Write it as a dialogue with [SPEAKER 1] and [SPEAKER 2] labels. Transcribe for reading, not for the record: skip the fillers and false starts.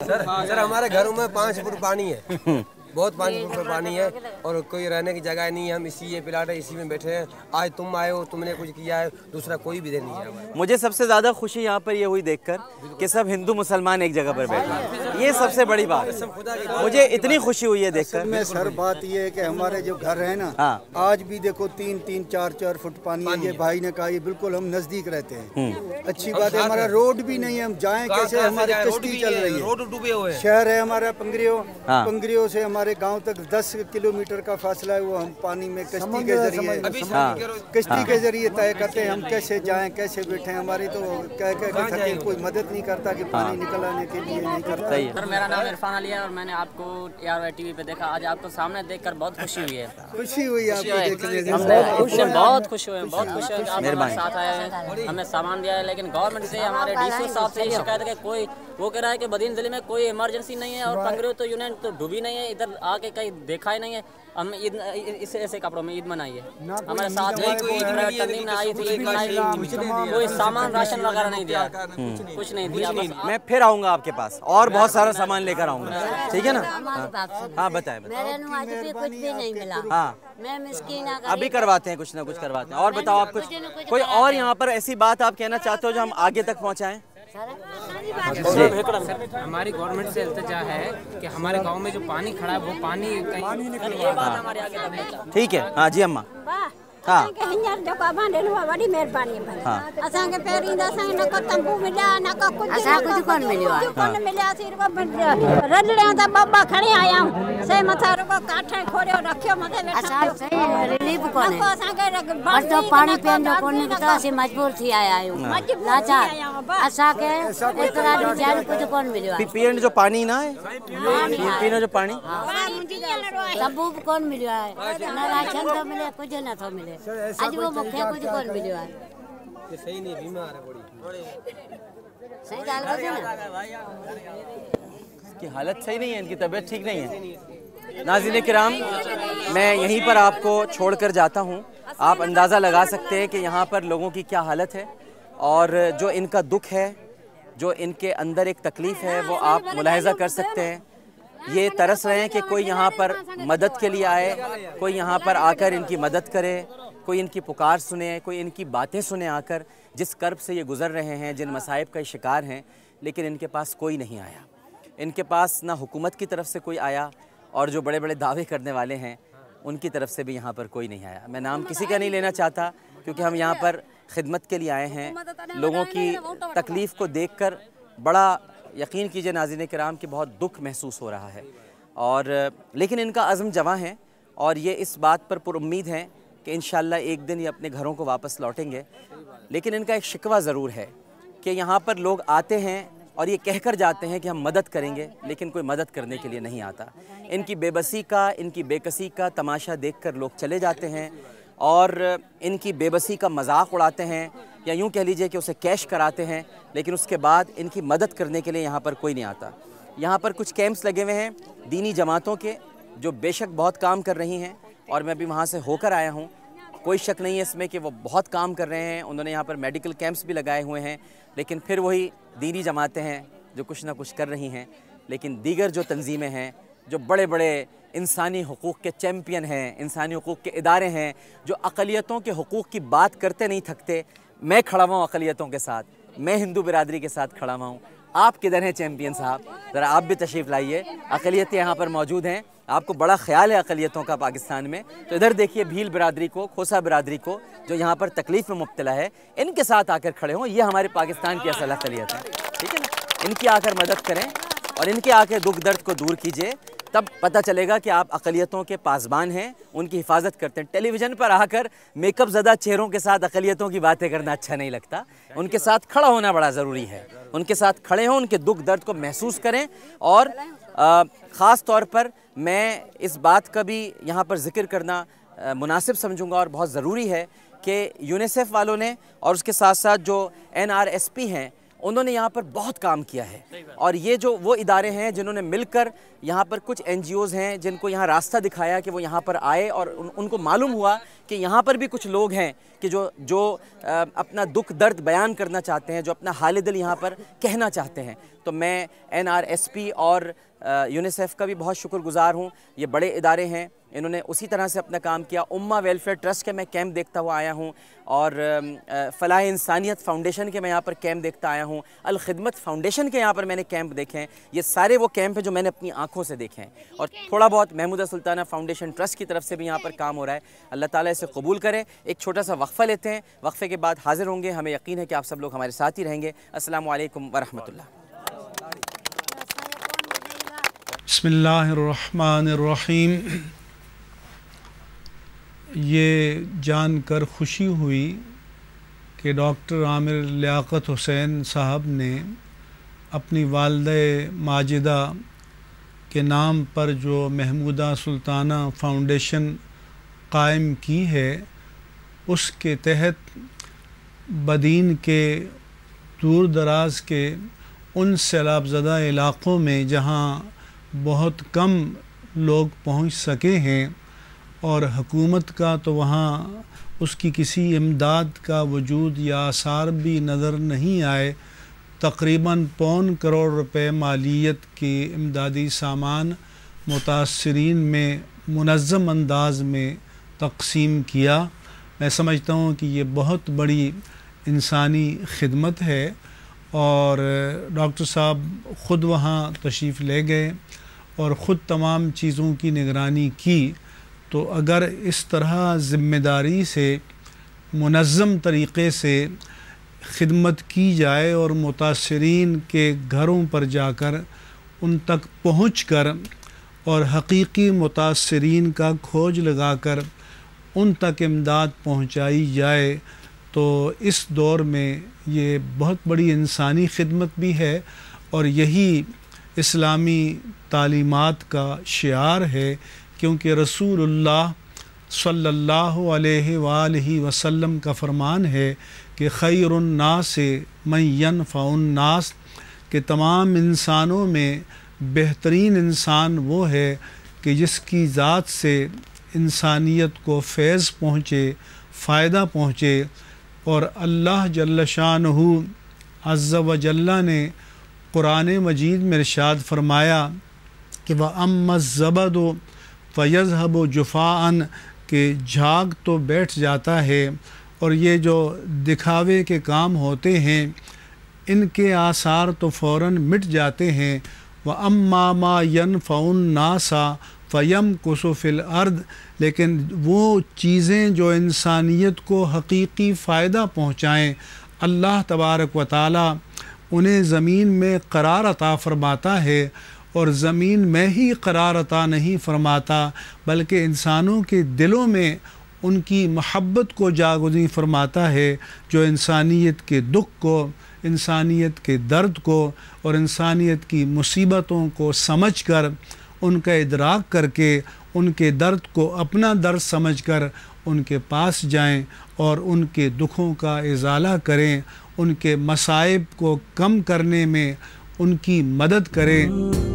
[SPEAKER 1] Sir हमारे घरों में 5 फुट पानी है, बहुत 5 फुट पर पानी है और कोई रहने की जगह नहीं है। हम इसी ये प्लाट है, इसी में बैठे हैं। आज तुम आए हो, तुमने कुछ किया है, दूसरा कोई भी नहीं है।
[SPEAKER 2] मुझे सबसे ज़्यादा खुशी यहाँ पर ये हुई देखकर कि सब हिंदू मुसलमान एक जगह पर बैठे हैं। ये सबसे बड़ी बात है, मुझे इतनी खुशी हुई है देखकर।
[SPEAKER 3] में सर बात ये है कि हमारे जो घर है ना, आज भी देखो 3-3, 4-4 फुट पानी है। ये भाई ने कहा ये बिल्कुल हम नजदीक रहते हैं। अच्छी बात है, हमारा रोड भी नहीं है, हम जाएं कैसे? हमारी कश्ती चल रही है, रोड डूबे हुए हैं। शहर है हमारा पंगरियो से हमारे गांव तक 10 किलोमीटर का फासला है। वो हम पानी में कश्ती के जरिए तय करते हैं। हम कैसे जाएं, कैसे बैठे? हमारी तो कह के कोई मदद नहीं करता कि पानी निकल आने के लिए नहीं करता।
[SPEAKER 4] सर मेरा नाम इरफान अली है और मैंने आपको ARY TV पे देखा। आज आपको सामने देखकर बहुत खुशी हुई है।
[SPEAKER 3] खुशी हुई आपको देखने से?
[SPEAKER 4] बहुत खुश हुए, बहुत खुश हुए। आप हमारे साथ आए हैं, हमें सामान दिया है। लेकिन गवर्नमेंट से, हमारे DCO साहब से शिकायत है कि कोई वो कह रहा है कि बदीन जिले में कोई इमरजेंसी नहीं है और पंगरियो तो यूनियन तो डूबी नहीं है, इधर आके कहीं देखा ही नहीं है। हम ईद इस ऐसे कपड़ों में ईद मनाई है। हमारे साथ तंजीम आई थी, ईद मनाई, कोई सामान राशन वगैरह नहीं दिया, कुछ नहीं दिया।
[SPEAKER 2] मैं फिर आऊँगा आपके पास और बहुत सारा सामान लेकर आऊँगा, ठीक है ना? हाँ बताएं।
[SPEAKER 5] मेरे कुछ भी नहीं मिला।
[SPEAKER 2] हाँ
[SPEAKER 5] मैं मिस्कीन,
[SPEAKER 2] अभी करवाते हैं, कुछ ना कुछ करवाते हैं। और बताओ आप कुछ, कोई और यहाँ पर ऐसी बात आप कहना चाहते हो जो हम आगे तक पहुँचाएं?
[SPEAKER 6] हमारी गवर्नमेंट से इल्तिजा है कि हमारे गांव में जो पानी खड़ा है वो पानी कहीं निकल।
[SPEAKER 2] ठीक है, हाँ जी अम्मा। हाँ
[SPEAKER 5] बड़ी मेहरबानी असांखे पहिरीं असांखे न को तंबू मिलिया, न को कुछ कोन मिलिया। सिर्फ रजड़ियां त ॿ खणी आया आहियूं। से मथा रुगो काठे खोरियो रखियो मथे
[SPEAKER 7] रिलीफ कोने तो पानी पीअण जो कोने त असीं मजबूर थी आया आहियूं। लाचार असांखे एतिरा ॾींहं थिया कुझु कोन मिलियो आहे।
[SPEAKER 2] पीअण जो पानी ना है, पीअण जो पानी
[SPEAKER 7] तंबू बि कोन मिलियो आहे, न राशन थो मिले, कुझु नथो मिले। अॼु वो मूंखे कुझु कोन मिलियो आहे।
[SPEAKER 1] सही नहीं, बीमार है बड़ी।
[SPEAKER 7] सही ॻाल्हि कजे न,
[SPEAKER 2] की हालत सही नहीं है, इनकी तबीयत ठीक नहीं है। नाज़रीन किराम, मैं यहीं पर आपको छोड़कर जाता हूं। आप अंदाज़ा लगा सकते हैं कि यहाँ पर लोगों की क्या हालत है और जो इनका दुख है, जो इनके अंदर एक तकलीफ़ है, वो आप मुलाहिज़ा कर सकते हैं। ये तरस रहे हैं कि कोई यहाँ पर मदद के लिए आए, कोई यहाँ पर आकर इनकी मदद करे, कोई इनकी पुकार सुने, कोई इनकी बातें सुने आकर, जिस कर्ब से ये गुज़र रहे हैं, जिन मसाइब का शिकार हैं। लेकिन इनके पास कोई नहीं आया, इनके पास ना हुकूमत की तरफ से कोई आया और जो बड़े बड़े दावे करने वाले हैं उनकी तरफ से भी यहाँ पर कोई नहीं आया। मैं नाम किसी का नहीं लेना चाहता क्योंकि हम यहाँ पर खिदमत के लिए आए हैं। लोगों की तकलीफ़ को देखकर बड़ा, यकीन कीजिए नाज़रीन किराम, कि बहुत दुख महसूस हो रहा है। और लेकिन इनका अज़्म जवां है और ये इस बात पर पुरुम्मीद हैं कि इंशाअल्लाह एक दिन ये अपने घरों को वापस लौटेंगे। लेकिन इनका एक शिकवा ज़रूर है कि यहाँ पर लोग आते हैं और ये कहकर जाते हैं कि हम मदद करेंगे, लेकिन कोई मदद करने के लिए नहीं आता। इनकी बेबसी का, इनकी बेकसी का तमाशा देखकर लोग चले जाते हैं और इनकी बेबसी का मजाक उड़ाते हैं, या यूँ कह लीजिए कि उसे कैश कराते हैं। लेकिन उसके बाद इनकी मदद करने के लिए यहाँ पर कोई नहीं आता। यहाँ पर कुछ कैंप्स लगे हुए हैं दीनी जमातों के, जो बेशक बहुत काम कर रही हैं और मैं भी वहाँ से होकर आया हूँ। कोई शक नहीं है इसमें कि वो बहुत काम कर रहे हैं। उन्होंने यहाँ पर मेडिकल कैंप्स भी लगाए हुए हैं। लेकिन फिर वही दीनी जमातें हैं जो कुछ ना कुछ कर रही हैं। लेकिन दीगर जो तंजीमें हैं, जो बड़े बड़े इंसानी हुकूक़ के चैम्पियन हैं, इंसानी हुकूक़ के इदारे हैं, जो अक़लियतों के हुकूक़ की बात करते नहीं थकते। मैं खड़ा हुआ हूँ अक़लियतों के साथ, मैं हिंदू बिरादरी के साथ खड़ा हुआ हूँ। आप किधर हैं चैम्पियन साहब? ज़रा आप भी तशरीफ़ लाइए। अक़लियतें यहाँ पर मौजूद हैं, आपको बड़ा ख्याल है अक़लियतों का पाकिस्तान में, तो इधर देखिए भील बिरादरी को, खोसा बिरादरी को, जो यहाँ पर तकलीफ़ में मुब्तला है, इनके साथ आकर खड़े हों। ये हमारे पाकिस्तान की असल अक़लियत है, ठीक है ना? इनकी आकर मदद करें और इनके आकर दुख दर्द को दूर कीजिए, तब पता चलेगा कि आप अक़लियतों के पासबान हैं, उनकी हिफाजत करते हैं। टेलीविज़न पर आकर मेकअप ज़दा चेहरों के साथ अक़लियतों की बातें करना अच्छा नहीं लगता। उनके साथ खड़ा होना बड़ा ज़रूरी है। उनके साथ खड़े हों, उनके दुख दर्द को महसूस करें। और ख़ास तौर पर मैं इस बात का भी यहाँ पर ज़िक्र करना मुनासिब समझूंगा और बहुत ज़रूरी है कि यूनिसेफ वालों ने और उसके साथ साथ जो NRSP हैं, उन्होंने यहाँ पर बहुत काम किया है। और ये जो वो इदारे हैं जिन्होंने मिलकर यहाँ पर, कुछ NGOs हैं जिनको यहाँ रास्ता दिखाया कि वो यहाँ पर आए और उनको मालूम हुआ कि यहाँ पर भी कुछ लोग हैं कि जो अपना दुख दर्द बयान करना चाहते हैं, जो अपना हाल दिल यहाँ पर कहना चाहते हैं। तो मैं NRSP और यूनिसेफ का भी बहुत शुक्रगुजार हूँ। ये बड़े इदारे हैं, इन्होंने उसी तरह से अपना काम किया। उम्मा वेलफेयर ट्रस्ट के मैं कैंप देखता हुआ आया हूँ और फलाह इंसानियत फाउंडेशन के मैं यहाँ पर कैंप देखता आया हूँ। अल खिदमत फाउंडेशन के यहाँ पर मैंने कैंप देखे हैं। ये सारे वो कैंप हैं जो मैंने अपनी आँखों से देखे हैं और थोड़ा बहुत महमूदा सुल्ताना फाउंडेशन ट्रस्ट की तरफ से भी यहाँ पर काम हो रहा है। अल्लाह ताला इसे कबूल करे। एक छोटा सा वक्फ़ा लेते हैं, वक्फ़े के बाद हाजिर होंगे। हमें यकीन है कि आप सब लोग हमारे साथ ही रहेंगे। अस्सलामु अलैकुम व रहमतुल्लाह।
[SPEAKER 8] बिस्मिल्लाहिर्रहमानिर्रहीम। ये जानकर खुशी हुई कि डॉक्टर आमिर लियाकत हुसैन साहब ने अपनी वालिदा माजिदा के नाम पर जो महमूदा सुल्ताना फाउंडेशन कायम की है, उसके तहत बदीन के दूर दराज के उन सैलाबज़दा इलाक़ों में जहाँ बहुत कम लोग पहुँच सके हैं और हुकूमत का तो वहाँ उसकी किसी इमदाद का वजूद या आसार भी नज़र नहीं आए, तकरीबन $1.25 करोड़ मालियत के इमदादी सामान मुतासरीन में मुनज़्ज़म अंदाज में तक़सीम किया। मैं समझता हूँ कि ये बहुत बड़ी इंसानी खिदमत है और डॉक्टर साहब ख़ुद वहाँ तशरीफ़ ले गए और ख़ुद तमाम चीज़ों की निगरानी की। तो अगर इस तरह ज़िम्मेदारी से मुनज़्ज़म तरीक़े से खिदमत की जाए और मुतासरीन के घरों पर जाकर उन तक पहुँच कर और हकीकी मुतासरीन का खोज लगाकर उन तक इमदाद पहुँचाई जाए, तो इस दौर में ये बहुत बड़ी इंसानी खिदमत भी है और यही इस्लामी तालीमात का शिआर है। क्योंकि रसूलुल्लाह सल्लल्लाहु अलैहि वसल्लम का फरमान है कि खैरुन्नास मन यनफ़उन्नास, के तमाम इंसानों में बेहतरीन इंसान वो है कि जिसकी ज़ात से इंसानियत को फैज़ पहुँचे, फ़ायदा पहुँचे। और अल्लाह जल्ल शानहू अज़्ज़ व जल्ला ने कुरान मजीद में इरशाद फरमाया कि वह अम्मज़्ज़बदु फ़यज़हबु जुफ़ाअन, के झाग तो बैठ जाता है और ये जो दिखावे के काम होते हैं इनके आसार तो फ़ौरन मिट जाते हैं। व अम्मा मा यनफ़उन्नासा फ़यमकुसु फ़िल अर्द, लेकिन वो चीज़ें जो इंसानियत को हकीकी फ़ायदा पहुँचाएँ, अल्लाह तबारक व ताला उन्हें ज़मीन में क़रार अता फ़रमाता है। और ज़मीन में ही क़रार अता नहीं फ़रमाता बल्कि इंसानों के दिलों में उनकी महब्बत को जागुज़ी फ़रमाता है, जो इंसानियत के दुख को, इंसानियत के दर्द को और इंसानियत की मुसीबतों को समझकर, उनका इदराक करके, उनके दर्द को अपना दर्द समझकर उनके पास जाएं और उनके दुखों का इज़ाला करें, उनके मसाइब को कम करने में उनकी मदद करें।